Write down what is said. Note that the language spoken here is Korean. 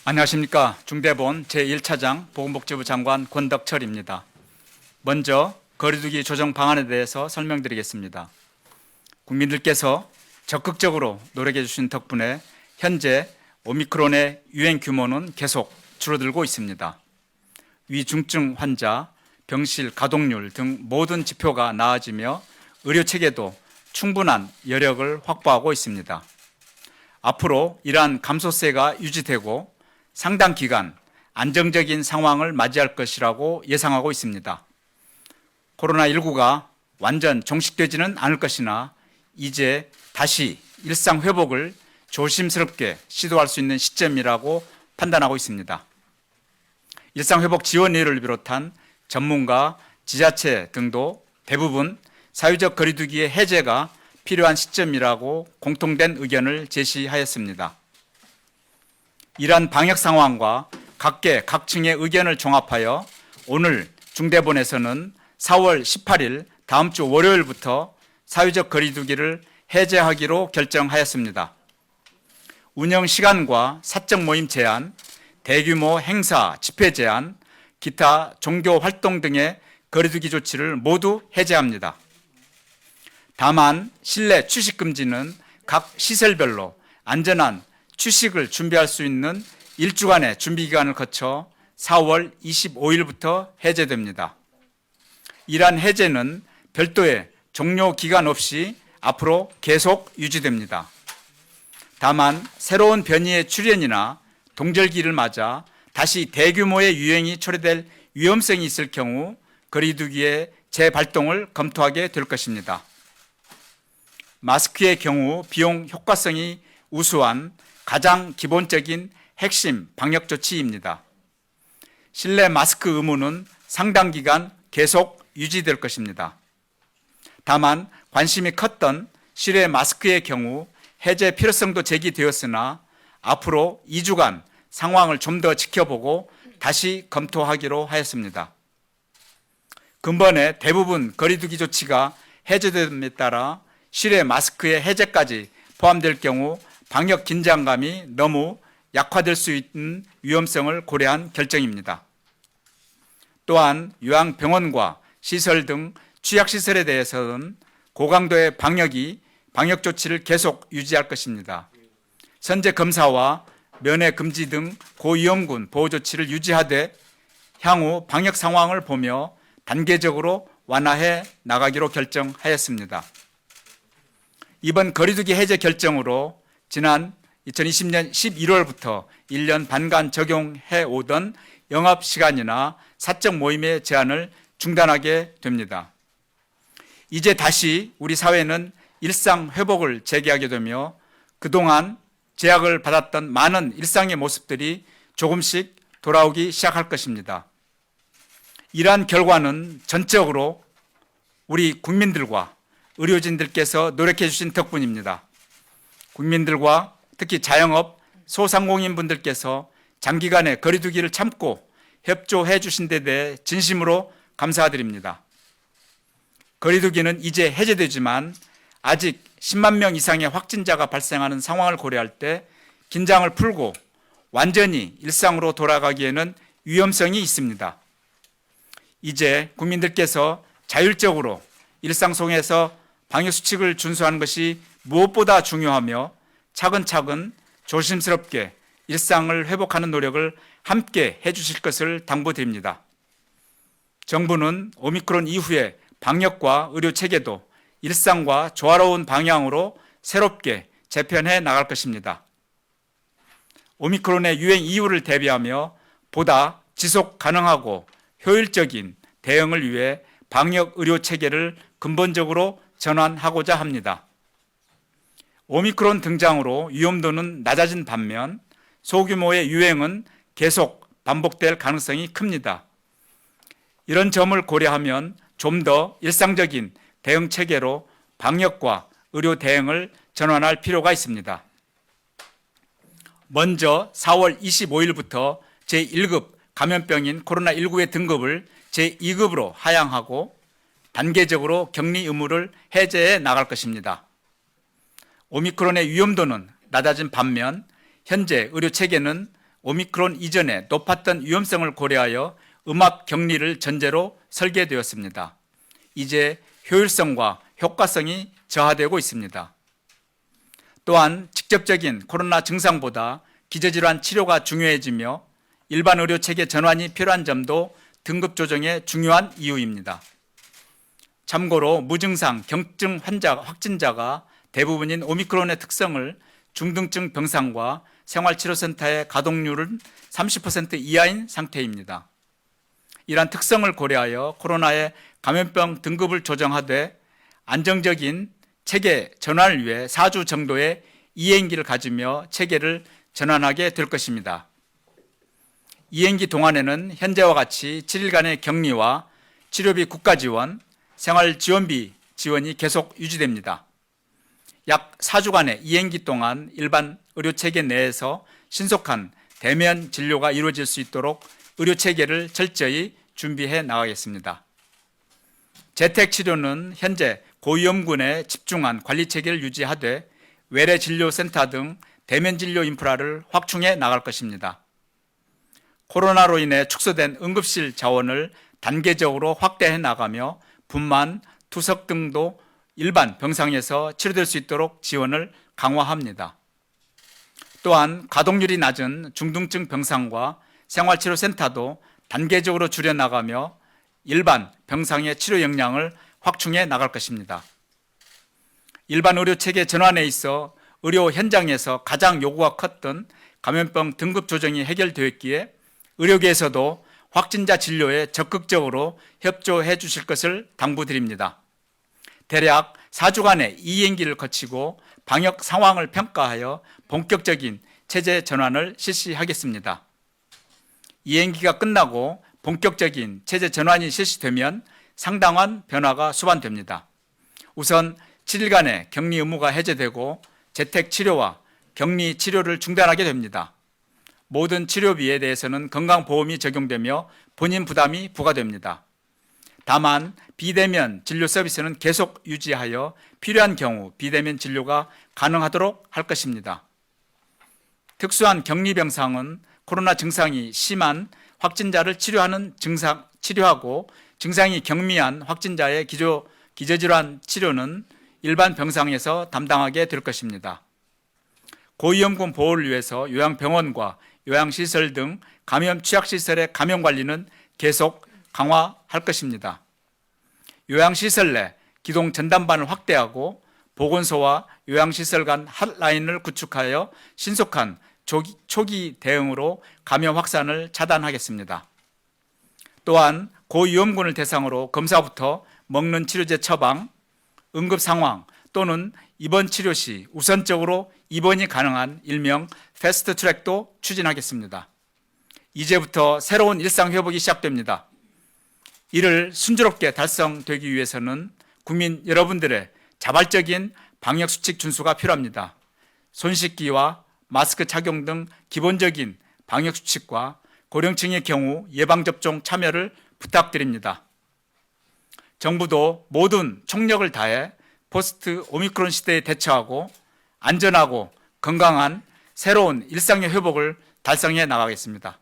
안녕하십니까. 중대본 제1차장 보건복지부 장관 권덕철입니다. 먼저 거리두기 조정 방안에 대해서 설명드리겠습니다. 국민들께서 적극적으로 노력해 주신 덕분에 현재 오미크론의 유행 규모는 계속 줄어들고 있습니다. 위중증 환자, 병실 가동률 등 모든 지표가 나아지며 의료체계도 충분한 여력을 확보하고 있습니다. 앞으로 이러한 감소세가 유지되고 상당 기간 안정적인 상황을 맞이할 것이라고 예상하고 있습니다. 코로나19가 완전 종식되지는 않을 것이나 이제 다시 일상 회복을 조심스럽게 시도할 수 있는 시점이라고 판단하고 있습니다. 일상회복지원위를 비롯한 전문가, 지자체 등도 대부분 사회적 거리두기의 해제가 필요한 시점이라고 공통된 의견을 제시하였습니다. 이러한 방역 상황과 각계 각층의 의견을 종합하여 오늘 중대본에서는 4월 18일 다음 주 월요일부터 사회적 거리두기를 해제하기로 결정하였습니다. 운영 시간과 사적 모임 제한, 대규모 행사, 집회 제한, 기타 종교 활동 등의 거리두기 조치를 모두 해제합니다. 다만 실내 취식 금지는 각 시설별로 안전한 취식을 준비할 수 있는 일주간의 준비 기간을 거쳐 4월 25일부터 해제됩니다. 이러한 해제는 별도의 종료 기간 없이 앞으로 계속 유지됩니다. 다만 새로운 변이의 출현이나 동절기를 맞아 다시 대규모의 유행이 초래될 위험성이 있을 경우 거리두기의 재발동을 검토하게 될 것입니다. 마스크의 경우 비용 효과성이 우수한 가장 기본적인 핵심 방역 조치입니다. 실내 마스크 의무는 상당 기간 계속 유지될 것입니다. 다만 관심이 컸던 실외 마스크의 경우 해제 필요성도 제기되었으나 앞으로 2주간 상황을 좀 더 지켜보고 다시 검토하기로 하였습니다. 근본에 대부분 거리두기 조치가 해제됨에 따라 실외 마스크의 해제까지 포함될 경우 방역 긴장감이 너무 약화될 수 있는 위험성을 고려한 결정입니다. 또한 요양병원과 시설 등 취약시설에 대해서는 고강도의 방역 조치를 계속 유지할 것입니다. 선제 검사와 면회 금지 등 고위험군 보호 조치를 유지하되 향후 방역 상황을 보며 단계적으로 완화해 나가기로 결정하였습니다. 이번 거리두기 해제 결정으로 지난 2020년 11월부터 1년 반간 적용해 오던 영업시간이나 사적 모임의 제한을 중단하게 됩니다. 이제 다시 우리 사회는 일상 회복을 재개하게 되며 그동안 제약을 받았던 많은 일상의 모습들이 조금씩 돌아오기 시작할 것입니다. 이러한 결과는 전적으로 우리 국민들과 의료진들께서 노력해 주신 덕분입니다. 국민들과 특히 자영업, 소상공인분들께서 장기간의 거리두기를 참고 협조해 주신 데 대해 진심으로 감사드립니다. 거리두기는 이제 해제되지만 아직 10만 명 이상의 확진자가 발생하는 상황을 고려할 때 긴장을 풀고 완전히 일상으로 돌아가기에는 위험성이 있습니다. 이제 국민들께서 자율적으로 일상 속에서 방역수칙을 준수하는 것이 무엇보다 중요하며 차근차근 조심스럽게 일상을 회복하는 노력을 함께 해주실 것을 당부드립니다. 정부는 오미크론 이후에 방역과 의료체계도 일상과 조화로운 방향으로 새롭게 재편해 나갈 것입니다. 오미크론의 유행 이후를 대비하며 보다 지속 가능하고 효율적인 대응을 위해 방역 의료체계를 근본적으로 전환하고자 합니다. 오미크론 등장으로 위험도는 낮아진 반면 소규모의 유행은 계속 반복될 가능성이 큽니다. 이런 점을 고려하면 좀 더 일상적인 대응 체계로 방역과 의료 대응을 전환할 필요가 있습니다. 먼저 4월 25일부터 제1급 감염병인 코로나19의 등급을 제2급으로 하향하고 단계적으로 격리 의무를 해제해 나갈 것입니다. 오미크론의 위험도는 낮아진 반면 현재 의료 체계는 오미크론 이전에 높았던 위험성을 고려하여 음압 격리를 전제로 설계되었습니다. 이제 효율성과 효과성이 저하되고 있습니다. 또한 직접적인 코로나 증상보다 기저질환 치료가 중요해지며 일반 의료 체계 전환이 필요한 점도 등급 조정의 중요한 이유입니다. 참고로 무증상 경증 확진자가 대부분인 오미크론의 특성을 중등증 병상과 생활치료센터의 가동률은 30% 이하인 상태입니다. 이러한 특성을 고려하여 코로나의 감염병 등급을 조정하되 안정적인 체계 전환을 위해 4주 정도의 이행기를 가지며 체계를 전환하게 될 것입니다. 이행기 동안에는 현재와 같이 7일간의 격리와 치료비 국가 지원, 생활지원비 지원이 계속 유지됩니다. 약 4주간의 이행기 동안 일반 의료체계 내에서 신속한 대면 진료가 이루어질 수 있도록 의료체계를 철저히 준비해 나가겠습니다. 재택치료는 현재 고위험군에 집중한 관리체계를 유지하되 외래진료센터 등 대면진료 인프라를 확충해 나갈 것입니다. 코로나로 인해 축소된 응급실 자원을 단계적으로 확대해 나가며 분만, 투석 등도 일반 병상에서 치료될 수 있도록 지원을 강화합니다. 또한 가동률이 낮은 중등증 병상과 생활치료센터도 단계적으로 줄여나가며 일반 병상의 치료 역량을 확충해 나갈 것입니다. 일반 의료체계 전환에 있어 의료 현장에서 가장 요구가 컸던 감염병 등급 조정이 해결되었기에 의료계에서도 확진자 진료에 적극적으로 협조해 주실 것을 당부드립니다. 대략 4주간의 이행기를 거치고 방역 상황을 평가하여 본격적인 체제 전환을 실시하겠습니다. 이행기가 끝나고 본격적인 체제 전환이 실시되면 상당한 변화가 수반됩니다. 우선 7일간의 격리 의무가 해제되고 재택 치료와 격리 치료를 중단하게 됩니다. 모든 치료비에 대해서는 건강보험이 적용되며 본인 부담이 부과됩니다. 다만 비대면 진료 서비스는 계속 유지하여 필요한 경우 비대면 진료가 가능하도록 할 것입니다. 특수한 격리병상은 코로나 증상이 심한 확진자를 치료하고 증상이 경미한 확진자의 기저질환 치료는 일반 병상에서 담당하게 될 것입니다. 고위험군 보호를 위해서 요양병원과 요양시설 등 감염 취약시설의 감염 관리는 계속 강화할 것입니다. 요양시설 내 기동 전담반을 확대하고 보건소와 요양시설 간 핫라인을 구축하여 신속한 초기 대응으로 감염 확산을 차단하겠습니다. 또한 고위험군을 대상으로 검사부터 먹는 치료제 처방, 응급 상황 또는 입원 치료 시 우선적으로 입원이 가능한 일명 패스트 트랙도 추진하겠습니다. 이제부터 새로운 일상 회복이 시작됩니다. 이를 순조롭게 달성되기 위해서는 국민 여러분들의 자발적인 방역 수칙 준수가 필요합니다. 손 씻기와 마스크 착용 등 기본적인 방역 수칙과 고령층의 경우 예방접종 참여를 부탁드립니다. 정부도 모든 총력을 다해 포스트 오미크론 시대에 대처하고 안전하고 건강한 새로운 일상의 회복을 달성해 나가겠습니다.